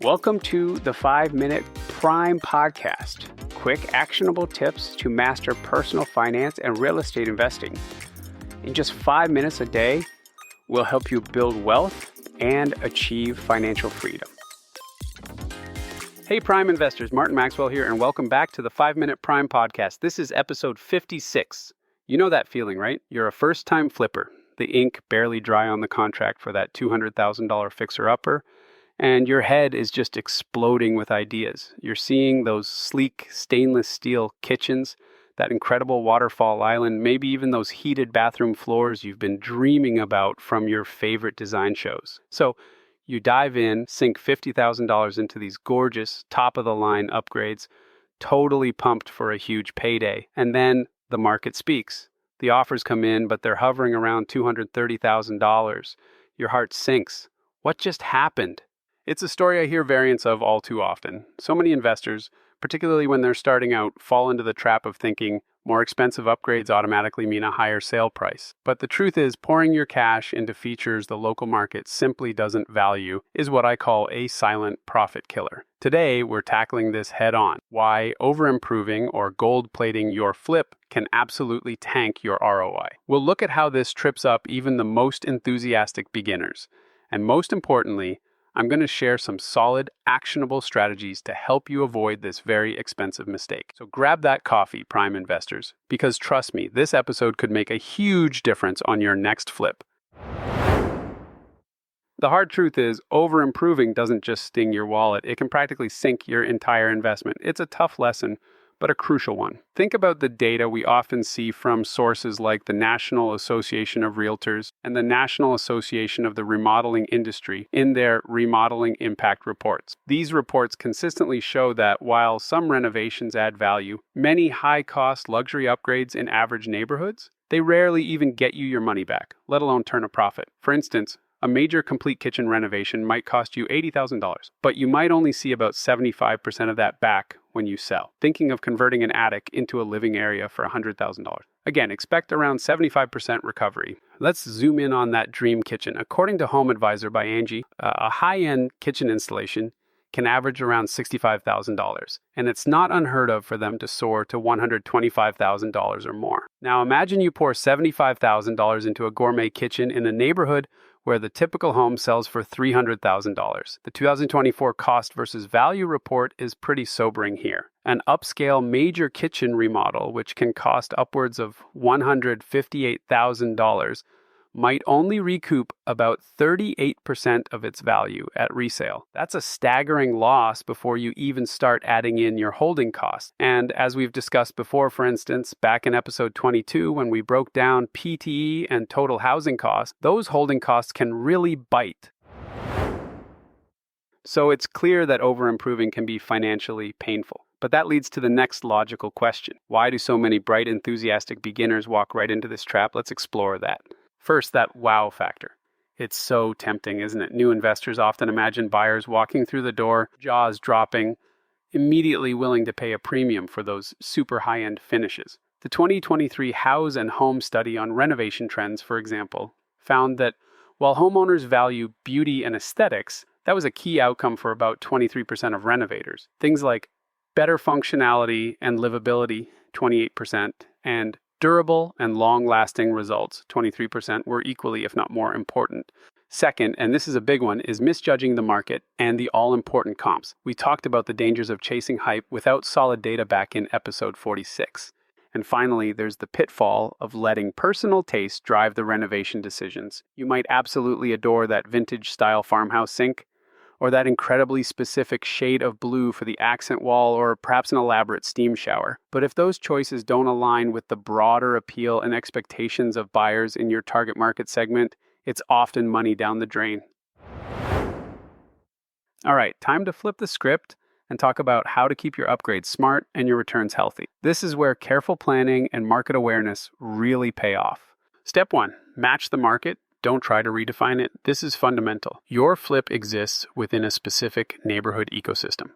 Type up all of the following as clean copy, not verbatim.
Welcome to the 5-Minute Prime Podcast. Quick, actionable tips to master personal finance and real estate investing. In just 5 minutes a day, we'll help you build wealth and achieve financial freedom. Hey, Prime investors, Martin Maxwell here, and welcome back to the 5-Minute Prime Podcast. This is episode 56. You know that feeling, right? You're a first-time flipper, the ink barely dry on the contract for that $200,000 fixer-upper, and your head is just exploding with ideas. You're seeing those sleek stainless steel kitchens, that incredible waterfall island, maybe even those heated bathroom floors you've been dreaming about from your favorite design shows. So you dive in, sink $50,000 into these gorgeous, top-of-the-line upgrades, totally pumped for a huge payday. And then the market speaks. The offers come in, but they're hovering around $230,000. Your heart sinks. What just happened? It's a story I hear variants of all too often. So many investors, particularly when they're starting out, fall into the trap of thinking more expensive upgrades automatically mean a higher sale price. But the truth is, pouring your cash into features the local market simply doesn't value is what I call a silent profit killer. Today, we're tackling this head on. Why overimproving or gold plating your flip can absolutely tank your ROI. We'll look at how this trips up even the most enthusiastic beginners. And most importantly, I'm going to share some solid, actionable strategies to help you avoid this very expensive mistake. So grab that coffee, Prime investors, because trust me, this episode could make a huge difference on your next flip. The hard truth is, overimproving doesn't just sting your wallet, it can practically sink your entire investment. It's a tough lesson, but a crucial one. Think about the data we often see from sources like the National Association of Realtors and the National Association of the Remodeling Industry in their remodeling impact reports. These reports consistently show that while some renovations add value, many high-cost luxury upgrades in average neighborhoods, they rarely even get you your money back, let alone turn a profit. For instance, a major complete kitchen renovation might cost you $80,000, but you might only see about 75% of that back when you sell. Thinking of converting an attic into a living area for $100,000. Again, expect around 75% recovery. Let's zoom in on that dream kitchen. According to Home Advisor by Angie, a high-end kitchen installation can average around $65,000, and it's not unheard of for them to soar to $125,000 or more. Now imagine you pour $75,000 into a gourmet kitchen in a neighborhood where the typical home sells for $300,000. The 2024 cost versus value report is pretty sobering here. An upscale major kitchen remodel, which can cost upwards of $158,000, might only recoup about 38% of its value at resale. That's a staggering loss before you even start adding in your holding costs. And as we've discussed before, for instance, back in episode 22, when we broke down PTE and total housing costs, those holding costs can really bite. So it's clear that overimproving can be financially painful. But that leads to the next logical question. Why do so many bright, enthusiastic beginners walk right into this trap? Let's explore that. First, that wow factor. It's so tempting, isn't it? New investors often imagine buyers walking through the door, jaws dropping, immediately willing to pay a premium for those super high-end finishes. The 2023 House and Home Study on renovation trends, for example, found that while homeowners value beauty and aesthetics, that was a key outcome for about 23% of renovators. Things like better functionality and livability, 28%, and durable and long-lasting results, 23%, were equally, if not more, important. Second, and this is a big one, is misjudging the market and the all-important comps. We talked about the dangers of chasing hype without solid data back in episode 46. And finally, there's the pitfall of letting personal taste drive the renovation decisions. You might absolutely adore that vintage-style farmhouse sink, or that incredibly specific shade of blue for the accent wall, or perhaps an elaborate steam shower. But if those choices don't align with the broader appeal and expectations of buyers in your target market segment, it's often money down the drain. All right, time to flip the script and talk about how to keep your upgrades smart and your returns healthy. This is where careful planning and market awareness really pay off. Step 1, match the market. Don't try to redefine it. This is fundamental. Your flip exists within a specific neighborhood ecosystem.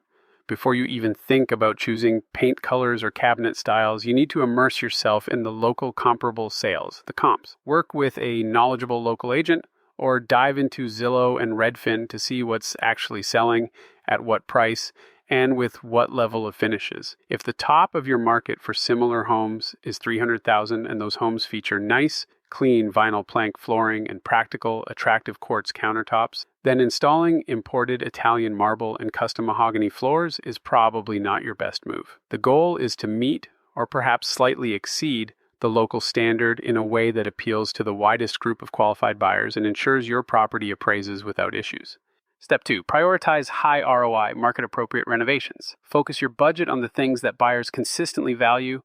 Before you even think about choosing paint colors or cabinet styles, you need to immerse yourself in the local comparable sales, the comps. Work with a knowledgeable local agent or dive into Zillow and Redfin to see what's actually selling, at what price, and with what level of finishes. If the top of your market for similar homes is $300,000 and those homes feature nice, clean vinyl plank flooring and practical, attractive quartz countertops, then installing imported Italian marble and custom mahogany floors is probably not your best move. The goal is to meet or perhaps slightly exceed the local standard in a way that appeals to the widest group of qualified buyers and ensures your property appraises without issues. Step 2, prioritize high ROI, market-appropriate renovations. Focus your budget on the things that buyers consistently value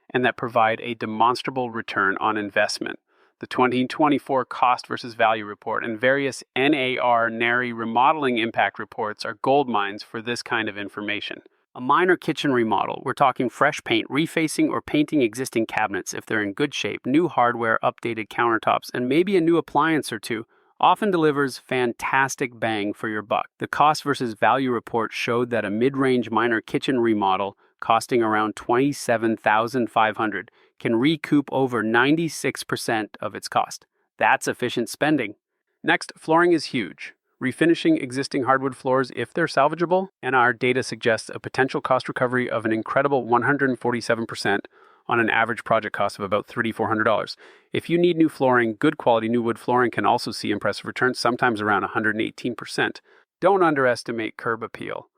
and that provide a demonstrable return on investment. The 2024 Cost versus Value Report and various NAR remodeling impact reports are gold mines for this kind of information. A minor kitchen remodel, we're talking fresh paint, refacing or painting existing cabinets if they're in good shape, new hardware, updated countertops, and maybe a new appliance or two, often delivers fantastic bang for your buck. The Cost versus Value Report showed that a mid-range minor kitchen remodel costing around $27,500 can recoup over 96% of its cost. That's efficient spending. Next, flooring is huge. Refinishing existing hardwood floors if they're salvageable, and our data suggests a potential cost recovery of an incredible 147% on an average project cost of about $3,400. If you need new flooring, good quality new wood flooring can also see impressive returns, sometimes around 118%. Don't underestimate curb appeal.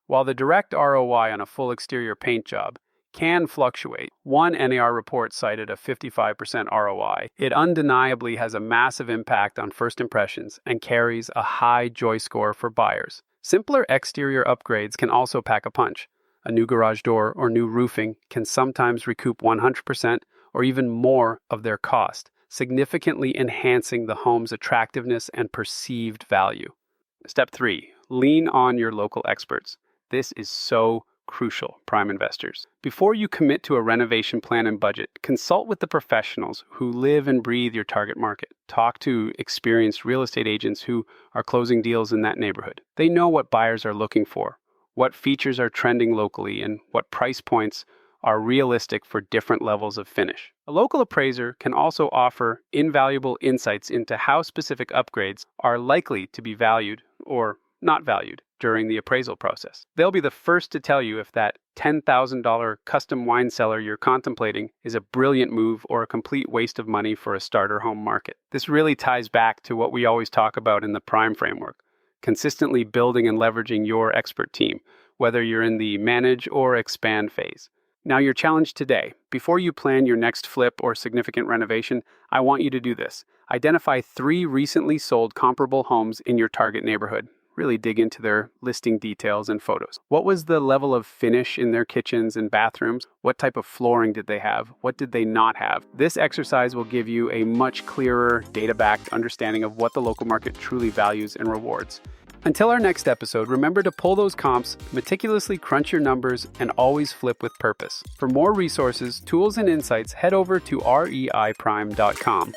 While the direct ROI on a full exterior paint job can fluctuate, one NAR report cited a 55% ROI. It undeniably has a massive impact on first impressions and carries a high joy score for buyers. Simpler exterior upgrades can also pack a punch. A new garage door or new roofing can sometimes recoup 100% or even more of their cost, significantly enhancing the home's attractiveness and perceived value. Step 3, lean on your local experts. This is so crucial, prime investors. Before you commit to a renovation plan and budget, consult with the professionals who live and breathe your target market. Talk to experienced real estate agents who are closing deals in that neighborhood. They know what buyers are looking for, what features are trending locally, and what price points are realistic for different levels of finish. A local appraiser can also offer invaluable insights into how specific upgrades are likely to be valued or not valued during the appraisal process. They'll be the first to tell you if that $10,000 custom wine cellar you're contemplating is a brilliant move or a complete waste of money for a starter home market. This really ties back to what we always talk about in the Prime framework, consistently building and leveraging your expert team, whether you're in the manage or expand phase. Now, your challenge today, before you plan your next flip or significant renovation, I want you to do this. Identify 3 recently sold comparable homes in your target neighborhood. Really dig into their listing details and photos. What was the level of finish in their kitchens and bathrooms? What type of flooring did they have? What did they not have? This exercise will give you a much clearer, data-backed understanding of what the local market truly values and rewards. Until our next episode, remember to pull those comps, meticulously crunch your numbers, and always flip with purpose. For more resources, tools, and insights, head over to reiprime.com.